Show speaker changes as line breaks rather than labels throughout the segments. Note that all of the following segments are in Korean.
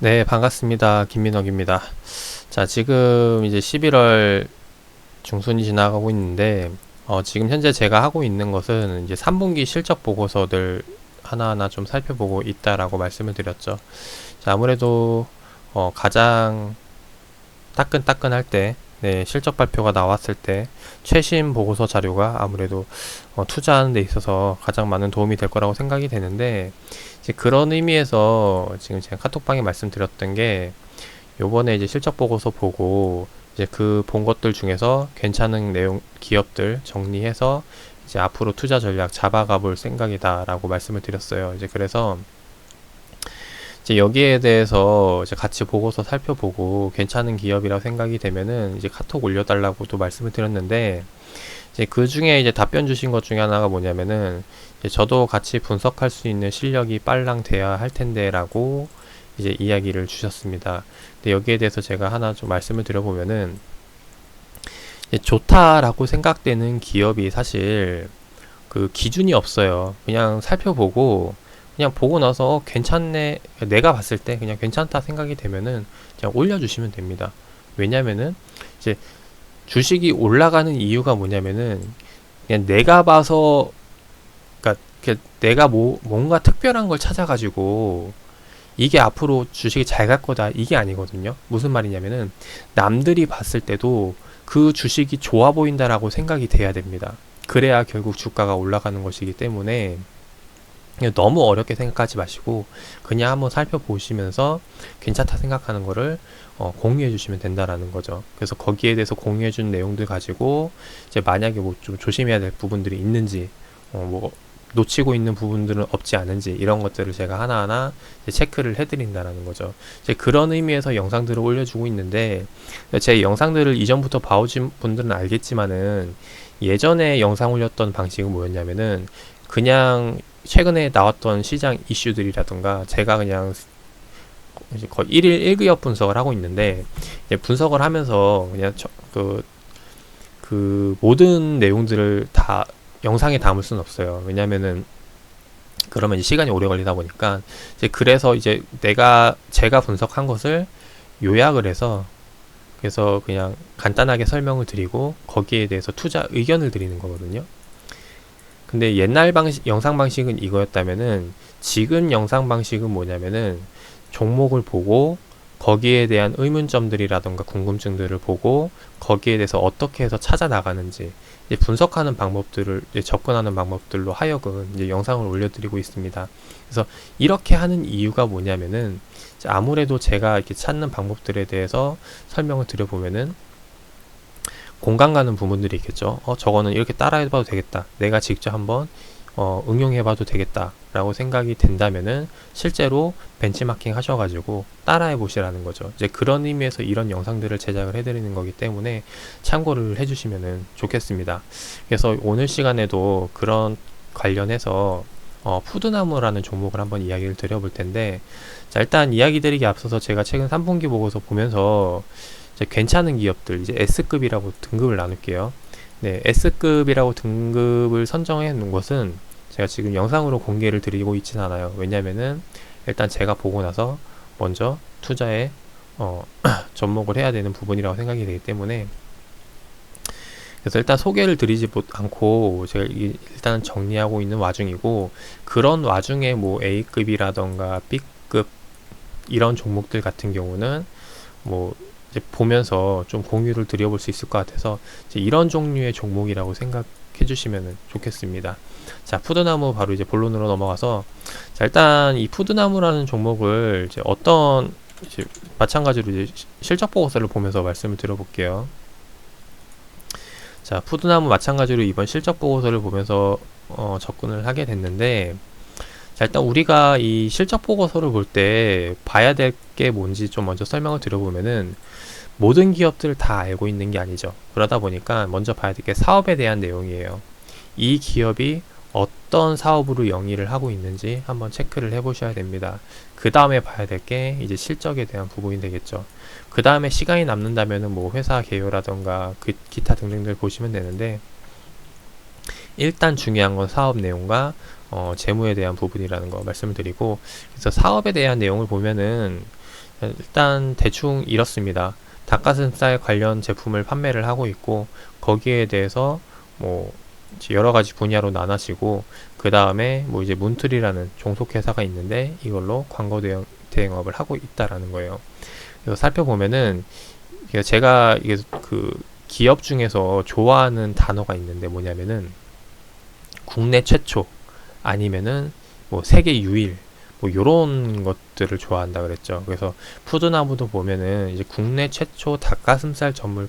네, 반갑습니다. 김민혁입니다. 자, 지금 이제 11월 중순이 지나가고 있는데, 지금 현재 제가 하고 있는 것은 이제 3분기 실적 보고서들 하나하나 좀 살펴보고 있다라고 말씀을 드렸죠. 자, 아무래도, 가장 따끈따끈할 때, 네, 실적 발표가 나왔을 때, 최신 보고서 자료가 아무래도 투자하는 데 있어서 가장 많은 도움이 될 거라고 생각이 되는데, 이제 그런 의미에서 지금 제가 카톡방에 말씀드렸던 게, 요번에 이제 실적 보고서 보고 이제 그 본 것들 중에서 괜찮은 내용 기업들 정리해서 이제 앞으로 투자 전략 잡아가 볼 생각이다라고 말씀을 드렸어요. 이제 그래서 이제 여기에 대해서 이제 같이 보고서 살펴보고 괜찮은 기업이라고 생각이 되면은 이제 카톡 올려달라고도 말씀을 드렸는데, 이제 그 중에 이제 답변 주신 것 중에 하나가 뭐냐면은, 이제 저도 같이 분석할 수 있는 실력이 빨랑 돼야 할 텐데라고 이제 이야기를 주셨습니다. 근데 여기에 대해서 제가 하나 좀 말씀을 드려보면은, 이제 좋다라고 생각되는 기업이 사실 그 기준이 없어요. 그냥 살펴보고 그냥 보고 나서 괜찮네, 내가 봤을 때 그냥 괜찮다 생각이 되면은 그냥 올려주시면 됩니다. 왜냐면은 이제 주식이 올라가는 이유가 뭐냐면은, 그냥 내가 봐서, 그러니까 내가 뭔가 특별한 걸 찾아가지고 이게 앞으로 주식이 잘 갈 거다 이게 아니거든요. 무슨 말이냐면은, 남들이 봤을 때도 그 주식이 좋아 보인다라고 생각이 돼야 됩니다. 그래야 결국 주가가 올라가는 것이기 때문에 너무 어렵게 생각하지 마시고 그냥 한번 살펴보시면서 괜찮다 생각하는 거를 공유해 주시면 된다라는 거죠. 그래서 거기에 대해서 공유해 준 내용들 가지고 이제 만약에 뭐 좀 조심해야 될 부분들이 있는지, 뭐 놓치고 있는 부분들은 없지 않은지, 이런 것들을 제가 하나하나 이제 체크를 해드린다라는 거죠. 이제 그런 의미에서 영상들을 올려주고 있는데, 제 영상들을 이전부터 봐오신 분들은 알겠지만은 예전에 영상 올렸던 방식은 뭐였냐면은, 그냥 최근에 나왔던 시장 이슈들이라던가 제가 그냥 이제 거의 1일 1기업 분석을 하고 있는데, 이제 분석을 하면서 그냥 그 모든 내용들을 다 영상에 담을 수는 없어요. 왜냐면은 그러면 이제 시간이 오래 걸리다 보니까, 이제 그래서 이제 제가 분석한 것을 요약을 해서, 그래서 그냥 간단하게 설명을 드리고 거기에 대해서 투자 의견을 드리는 거거든요. 근데 옛날 영상 방식은 이거였다면은, 지금 영상 방식은 뭐냐면은, 종목을 보고 거기에 대한 의문점들이라던가 궁금증들을 보고 거기에 대해서 어떻게 해서 찾아 나가는지 이제 분석하는 방법들을 이제 접근하는 방법들로 하여금 이제 영상을 올려드리고 있습니다. 그래서 이렇게 하는 이유가 뭐냐면은, 아무래도 제가 이렇게 찾는 방법들에 대해서 설명을 드려보면은 공감 가는 부분들이 있겠죠. 저거는 이렇게 따라해봐도 되겠다, 내가 직접 한번 응용해봐도 되겠다 라고 생각이 된다면은 실제로 벤치마킹 하셔가지고 따라해 보시라는 거죠. 이제 그런 의미에서 이런 영상들을 제작을 해드리는 거기 때문에 참고를 해주시면 좋겠습니다. 그래서 오늘 시간에도 그런 관련해서 푸드나무라는 종목을 한번 이야기를 드려볼 텐데, 자, 일단 이야기 드리기 앞서서 제가 최근 3분기 보고서 보면서 이제 괜찮은 기업들, 이제 S급이라고 등급을 나눌게요. 네, S급이라고 등급을 접해 놓은 것은 제가 지금 영상으로 공개를 드리고 있진 않아요. 왜냐면은 일단 제가 보고 나서 먼저 투자에 접목을 해야 되는 부분이라고 생각이 되기 때문에, 그래서 일단 소개를 드리지 않고 제가 일단 정리하고 있는 와중이고, 그런 와중에 뭐 A급이라던가 B급 이런 종목들 같은 경우는 뭐 이제 보면서 좀 공유를 드려볼 수 있을 것 같아서 이제 이런 종류의 종목이라고 생각해 주시면 좋겠습니다. 자, 푸드나무 바로 이제 본론으로 넘어가서, 자, 일단 이 푸드나무라는 종목을 이제 이제 마찬가지로 이제 실적 보고서를 보면서 말씀을 드려볼게요. 자, 푸드나무 마찬가지로 이번 실적 보고서를 보면서 접근을 하게 됐는데, 자, 일단 우리가 이 실적 보고서를 볼 때 봐야 될 게 뭔지 좀 먼저 설명을 드려보면은, 모든 기업들 다 알고 있는 게 아니죠. 그러다 보니까 먼저 봐야 될 게 사업에 대한 내용이에요. 이 기업이 어떤 사업으로 영위를 하고 있는지 한번 체크를 해 보셔야 됩니다. 그 다음에 봐야 될 게 이제 실적에 대한 부분이 되겠죠. 그 다음에 시간이 남는다면은 뭐 회사 개요라던가 기타 등등들 보시면 되는데, 일단 중요한 건 사업 내용과 재무에 대한 부분이라는 거 말씀을 드리고, 그래서 사업에 대한 내용을 보면은 일단 대충 이렇습니다. 닭가슴살 관련 제품을 판매를 하고 있고, 거기에 대해서 뭐 이제 여러 가지 분야로 나눠지고, 그 다음에 뭐 이제 문틀이라는 종속회사가 있는데 이걸로 광고 대행업을 하고 있다라는 거예요. 그래서 살펴보면은 제가 이게 그 기업 중에서 좋아하는 단어가 있는데 뭐냐면은 국내 최초 아니면은 뭐 세계 유일 뭐 요런 것들을 좋아한다 그랬죠. 그래서 푸드나무도 보면은 이제 국내 최초 닭가슴살 전문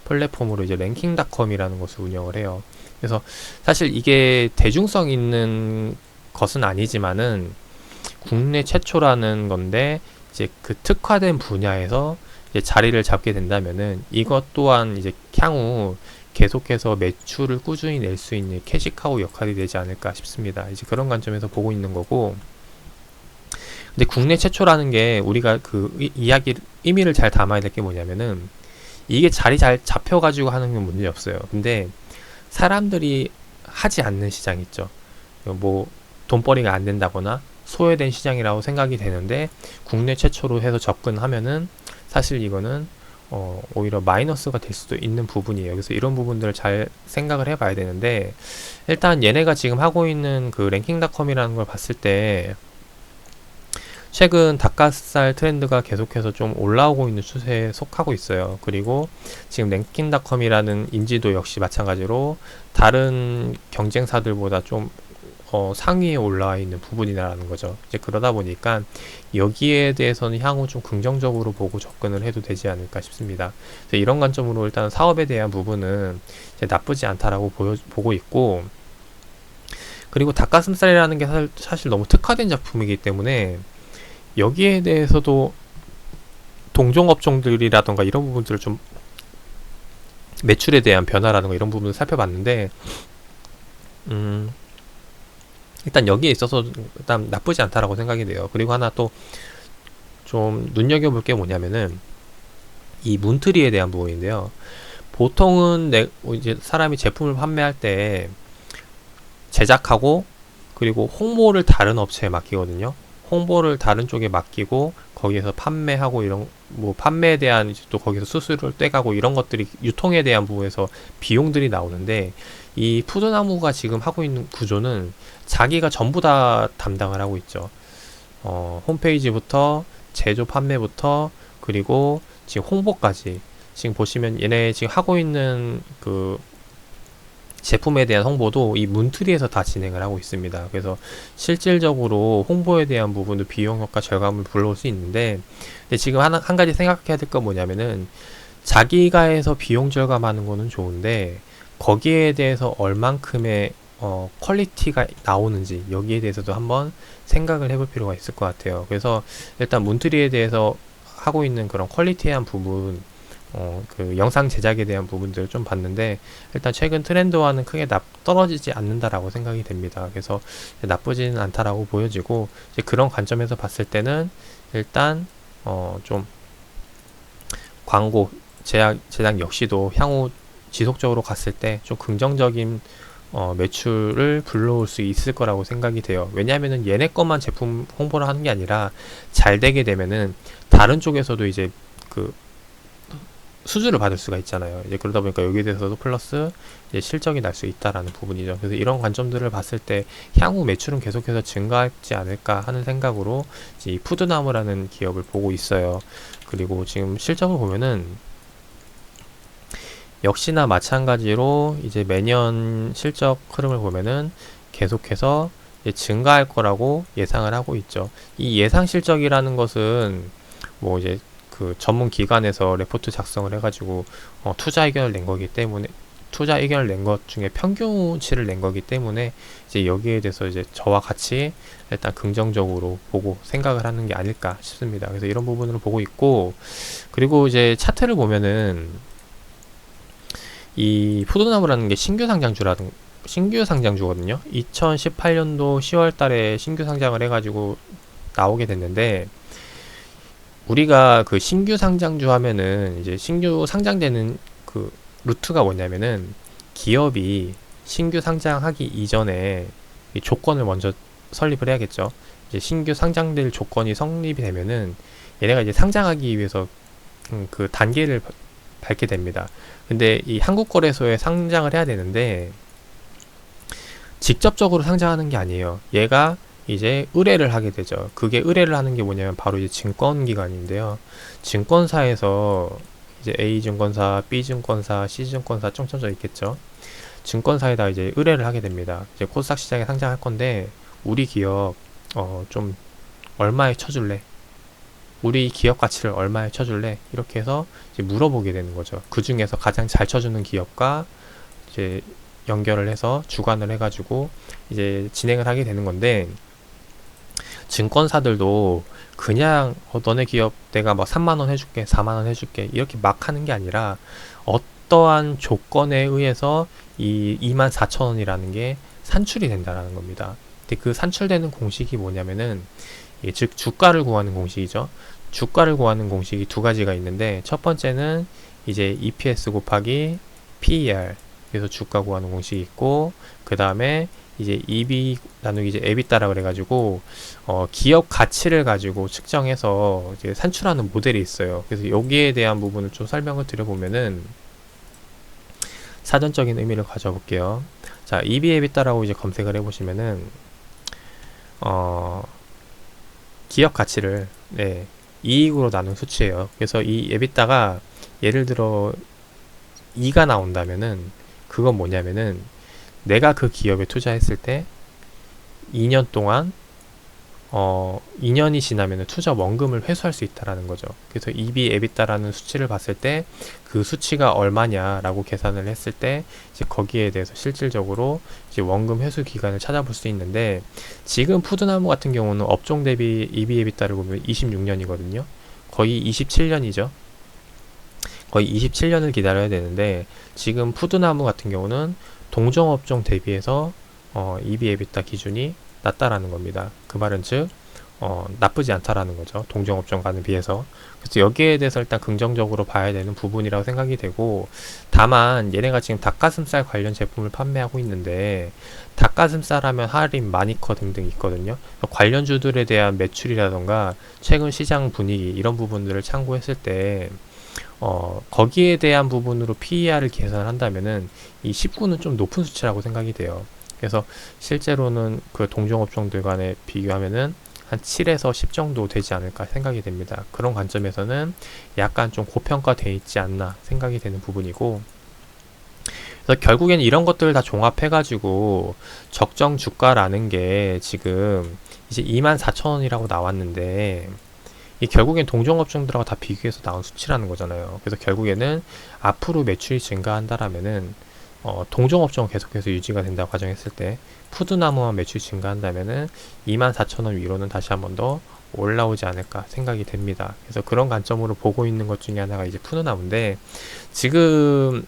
플랫폼으로 이제 랭킹닷컴이라는 것을 운영을 해요. 그래서 사실 이게 대중성 있는 것은 아니지만은 국내 최초라는 건데 이제 그 특화된 분야에서 이제 자리를 잡게 된다면은 이것 또한 이제 향후 계속해서 매출을 꾸준히 낼 수 있는 캐시카우 역할이 되지 않을까 싶습니다. 이제 그런 관점에서 보고 있는 거고, 근데 국내 최초라는 게 우리가 그 이야기 의미를 잘 담아야 될 게 뭐냐면은 이게 자리 잘 잡혀가지고 하는 건 문제 없어요. 근데 사람들이 하지 않는 시장 있죠. 뭐 돈벌이가 안 된다거나 소외된 시장이라고 생각이 되는데 국내 최초로 해서 접근하면은 사실 이거는 오히려 마이너스가 될 수도 있는 부분이에요. 그래서 이런 부분들을 잘 생각을 해봐야 되는데, 일단 얘네가 지금 하고 있는 그 랭킹닷컴이라는 걸 봤을 때 최근 닭가슴살 트렌드가 계속해서 좀 올라오고 있는 추세에 속하고 있어요. 그리고 지금 랭킹닷컴이라는 인지도 역시 마찬가지로 다른 경쟁사들보다 좀 상위에 올라와 있는 부분이라는 거죠. 이제 그러다 보니까 여기에 대해서는 향후 좀 긍정적으로 보고 접근을 해도 되지 않을까 싶습니다. 그래서 이런 관점으로 일단 사업에 대한 부분은 이제 나쁘지 않다라고 보고 있고, 그리고 닭가슴살이라는 게 사실 너무 특화된 작품이기 때문에 여기에 대해서도 동종업종들이라던가 이런 부분들을 좀 매출에 대한 변화라든가 이런 부분을 살펴봤는데 일단 여기에 있어서 일단 나쁘지 않다라고 생각이 돼요. 그리고 하나 또 좀 눈여겨볼 게 뭐냐면은 이 문트리에 대한 부분인데요. 보통은 이제 사람이 제품을 판매할 때 제작하고 그리고 홍보를 다른 업체에 맡기거든요. 홍보를 다른 쪽에 맡기고 거기에서 판매하고 이런 뭐 판매에 대한 이제 또 거기서 수수료를 떼가고 이런 것들이 유통에 대한 부분에서 비용들이 나오는데, 이 푸드나무가 지금 하고 있는 구조는 자기가 전부 다 담당을 하고 있죠. 홈페이지부터 제조 판매부터 그리고 지금 홍보까지, 지금 보시면 얘네 지금 하고 있는 그 제품에 대한 홍보도 이 문트리에서 다 진행을 하고 있습니다. 그래서 실질적으로 홍보에 대한 부분도 비용 효과 절감을 불러올 수 있는데, 근데 지금 한 가지 생각해야 될 건 뭐냐면은 자기가 해서 비용 절감하는 거는 좋은데 거기에 대해서 얼만큼의 퀄리티가 나오는지 여기에 대해서도 한번 생각을 해볼 필요가 있을 것 같아요. 그래서 일단 문트리에 대해서 하고 있는 그런 퀄리티한 부분, 그 영상 제작에 대한 부분들을 좀 봤는데 일단 최근 트렌드와는 크게 떨어지지 않는다라고 생각이 됩니다. 그래서 나쁘지는 않다라고 보여지고, 이제 그런 관점에서 봤을 때는 일단 좀 광고 제작 역시도 향후 지속적으로 갔을 때 좀 긍정적인 매출을 불러올 수 있을 거라고 생각이 돼요. 왜냐하면은 얘네 것만 제품 홍보를 하는 게 아니라 잘 되게 되면은 다른 쪽에서도 이제 그 수주를 받을 수가 있잖아요. 이제 그러다 보니까 여기에 대해서도 플러스 이제 실적이 날 수 있다라는 부분이죠. 그래서 이런 관점들을 봤을 때 향후 매출은 계속해서 증가하지 않을까 하는 생각으로 이제 이 푸드나무라는 기업을 보고 있어요. 그리고 지금 실적을 보면은 역시나 마찬가지로 이제 매년 실적 흐름을 보면은 계속해서 이제 증가할 거라고 예상을 하고 있죠. 이 예상 실적이라는 것은 뭐 이제 그 전문 기관에서 레포트 작성을 해가지고 투자 의견을 낸 거기 때문에, 투자 의견을 낸 것 중에 평균치를 낸 거기 때문에 이제 여기에 대해서 이제 저와 같이 일단 긍정적으로 보고 생각을 하는 게 아닐까 싶습니다. 그래서 이런 부분으로 보고 있고, 그리고 이제 차트를 보면은 이 푸드나무라는 게 신규 상장주거든요. 2018년도 10월 달에 신규 상장을 해가지고 나오게 됐는데, 우리가 그 신규 상장주 하면은 이제 신규 상장되는 그 루트가 뭐냐면은 기업이 신규 상장하기 이전에 이 조건을 먼저 설립을 해야겠죠. 이제 신규 상장될 조건이 성립이 되면은 얘네가 이제 상장하기 위해서 그 단계를 밟게 됩니다. 근데 이 한국거래소에 상장을 해야 되는데 직접적으로 상장하는 게 아니에요. 얘가 이제 의뢰를 하게 되죠. 그게 의뢰를 하는 게 뭐냐면 바로 이제 증권기관인데요. 증권사에서 이제 A증권사, B증권사, C증권사 쫑쫑져 있겠죠. 증권사에다 이제 의뢰를 하게 됩니다. 이제 코스닥 시장에 상장할 건데 우리 기업 좀 얼마에 쳐줄래? 우리 기업 가치를 얼마에 쳐줄래? 이렇게 해서 이제 물어보게 되는 거죠. 그 중에서 가장 잘 쳐주는 기업과 이제 연결을 해서 주관을 해가지고 이제 진행을 하게 되는 건데, 증권사들도 그냥 너네 기업 내가 뭐 3만원 해줄게, 4만원 해줄게 이렇게 막 하는 게 아니라 어떠한 조건에 의해서 이 24,000원이라는 게 산출이 된다라는 겁니다. 근데 그 산출되는 공식이 뭐냐면은 즉 주가를 구하는 공식이죠. 주가를 구하는 공식이 두 가지가 있는데, 첫 번째는 이제 EPS 곱하기 PER, 그래서 주가 구하는 공식이 있고, 그 다음에 이제 EB 나누기 이제 EBITDA라 그래가지고 기업 가치를 가지고 측정해서 이제 산출하는 모델이 있어요. 그래서 여기에 대한 부분을 좀 설명을 드려보면은 사전적인 의미를 가져볼게요. 자, EB EBITDA라고 이제 검색을 해보시면은 기업 가치를 이익으로 나눈 수치예요. 그래서 이 EBITDA가 예를 들어 2가 나온다면은 그건 뭐냐면은 내가 그 기업에 투자했을 때 2년 동안 2년이 지나면 투자 원금을 회수할 수 있다라는 거죠. 그래서 EB, EBITDA라는 수치를 봤을 때 그 수치가 얼마냐라고 계산을 했을 때 이제 거기에 대해서 실질적으로 이제 원금 회수 기간을 찾아볼 수 있는데, 지금 푸드나무 같은 경우는 업종 대비 EB, EBITDA를 보면 26년이거든요. 거의 27년이죠. 거의 27년을 기다려야 되는데, 지금 푸드나무 같은 경우는 동종업종 대비해서 EB, EBITDA 기준이 낮다라는 겁니다. 그 말은 즉 나쁘지 않다라는 거죠. 동종업종과는 비해서. 그래서 여기에 대해서 일단 긍정적으로 봐야 되는 부분이라고 생각이 되고, 다만 얘네가 지금 닭가슴살 관련 제품을 판매하고 있는데, 닭가슴살 하면 할인, 마니커 등등 있거든요. 관련주들에 대한 매출이라던가 최근 시장 분위기 이런 부분들을 참고했을 때 거기에 대한 부분으로 PER을 계산을 한다면은 이 19는 좀 높은 수치라고 생각이 돼요. 그래서 실제로는 그 동종업종들 간에 비교하면은 한 7에서 10 정도 되지 않을까 생각이 됩니다. 그런 관점에서는 약간 좀 고평가되어 있지 않나 생각이 되는 부분이고, 그래서 결국엔 이런 것들을 다 종합해가지고 적정 주가라는 게 지금 이제 24,000원이라고 나왔는데, 이 결국엔 동종업종들하고 다 비교해서 나온 수치라는 거잖아요. 그래서 결국에는 앞으로 매출이 증가한다라면은 동종업종은 계속해서 유지가 된다고 가정했을 때 푸드나무만 매출이 증가한다면은 24,000원 위로는 다시 한 번 더 올라오지 않을까 생각이 됩니다. 그래서 그런 관점으로 보고 있는 것 중에 하나가 이제 푸드나무인데, 지금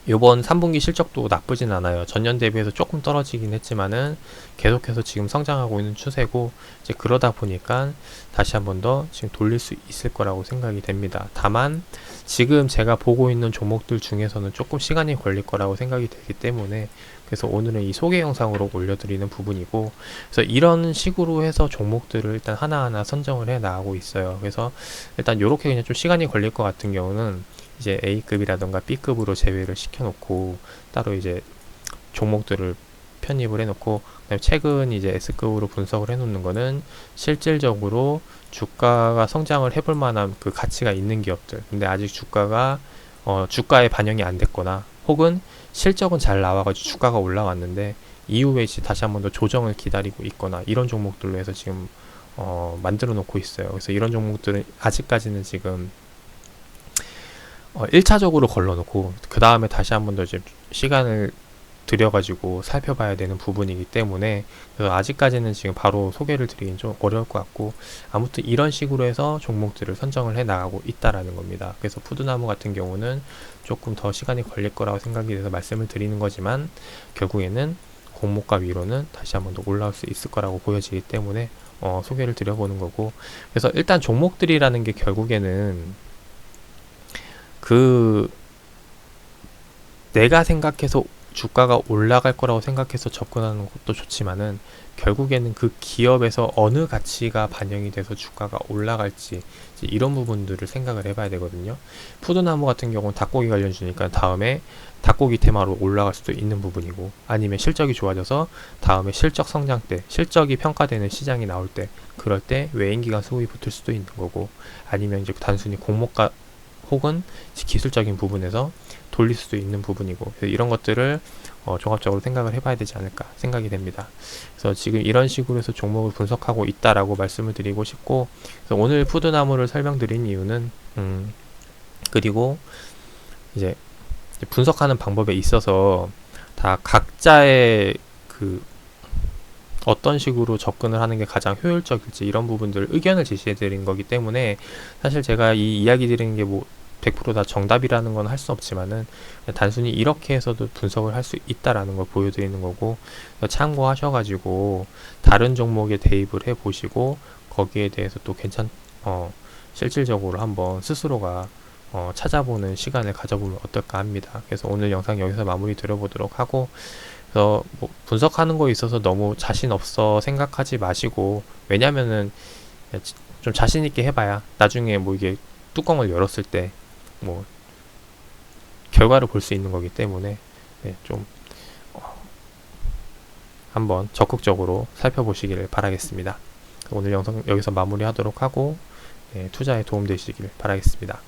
요번 3분기 실적도 나쁘진 않아요. 전년 대비해서 조금 떨어지긴 했지만은 계속해서 지금 성장하고 있는 추세고, 이제 그러다 보니까 다시 한 번 더 지금 돌릴 수 있을 거라고 생각이 됩니다. 다만 지금 제가 보고 있는 종목들 중에서는 조금 시간이 걸릴 거라고 생각이 되기 때문에, 그래서 오늘은 이 소개 영상으로 올려드리는 부분이고, 그래서 이런 식으로 해서 종목들을 일단 하나하나 선정을 해 나가고 있어요. 그래서 일단 요렇게 그냥 좀 시간이 걸릴 것 같은 경우는 이제 A급이라던가 B급으로 제외를 시켜놓고 따로 이제 종목들을 편입을 해놓고, 그다음에 최근 이제 S급으로 분석을 해놓는 거는 실질적으로 주가가 성장을 해볼 만한 그 가치가 있는 기업들, 근데 아직 주가가 주가에 반영이 안 됐거나, 혹은 실적은 잘 나와가지고 주가가 올라왔는데 이후에 이제 다시 한 번 더 조정을 기다리고 있거나, 이런 종목들로 해서 지금 만들어 놓고 있어요. 그래서 이런 종목들은 아직까지는 지금 1차적으로 걸러놓고 그 다음에 다시 한 번 더 이제 시간을 들여가지고 살펴봐야 되는 부분이기 때문에, 그래서 아직까지는 지금 바로 소개를 드리긴 좀 어려울 것 같고, 아무튼 이런 식으로 해서 종목들을 선정을 해 나가고 있다라는 겁니다. 그래서 푸드나무 같은 경우는 조금 더 시간이 걸릴 거라고 생각이 돼서 말씀을 드리는 거지만, 결국에는 공모가 위로는 다시 한 번 더 올라올 수 있을 거라고 보여지기 때문에 소개를 드려보는 거고, 그래서 일단 종목들이라는 게 결국에는 그 내가 생각해서 주가가 올라갈 거라고 생각해서 접근하는 것도 좋지만은 결국에는 그 기업에서 어느 가치가 반영이 돼서 주가가 올라갈지 이제 이런 부분들을 생각을 해봐야 되거든요. 푸드나무 같은 경우는 닭고기 관련주니까 다음에 닭고기 테마로 올라갈 수도 있는 부분이고, 아니면 실적이 좋아져서 다음에 실적 성장 때, 실적이 평가되는 시장이 나올 때, 그럴 때 외인기관 수급이 붙을 수도 있는 거고, 아니면 이제 단순히 공모가 혹은 기술적인 부분에서 돌릴 수도 있는 부분이고, 그래서 이런 것들을 종합적으로 생각을 해봐야 되지 않을까 생각이 됩니다. 그래서 지금 이런 식으로 해서 종목을 분석하고 있다라고 말씀을 드리고 싶고, 그래서 오늘 푸드나무를 설명드린 이유는 그리고 이제 분석하는 방법에 있어서 다 각자의 그 어떤 식으로 접근을 하는 게 가장 효율적일지 이런 부분들 의견을 제시해 드린 거기 때문에, 사실 제가 이 이야기 드리는 게 뭐 100%다 정답이라는 건 할 수 없지만은 단순히 이렇게 해서도 분석을 할 수 있다라는 걸 보여드리는 거고, 참고하셔가지고 다른 종목에 대입을 해 보시고 거기에 대해서 또 실질적으로 한번 스스로가 찾아보는 시간을 가져보면 어떨까 합니다. 그래서 오늘 영상 여기서 마무리 드려보도록 하고, 그래서 뭐 분석하는 거에 있어서 너무 자신 없어 생각하지 마시고, 왜냐면은 좀 자신 있게 해봐야 나중에 뭐 이게 뚜껑을 열었을 때 뭐 결과를 볼 수 있는 거기 때문에, 좀 한번 적극적으로 살펴보시기를 바라겠습니다. 오늘 영상 여기서 마무리하도록 하고, 투자에 도움되시길 바라겠습니다.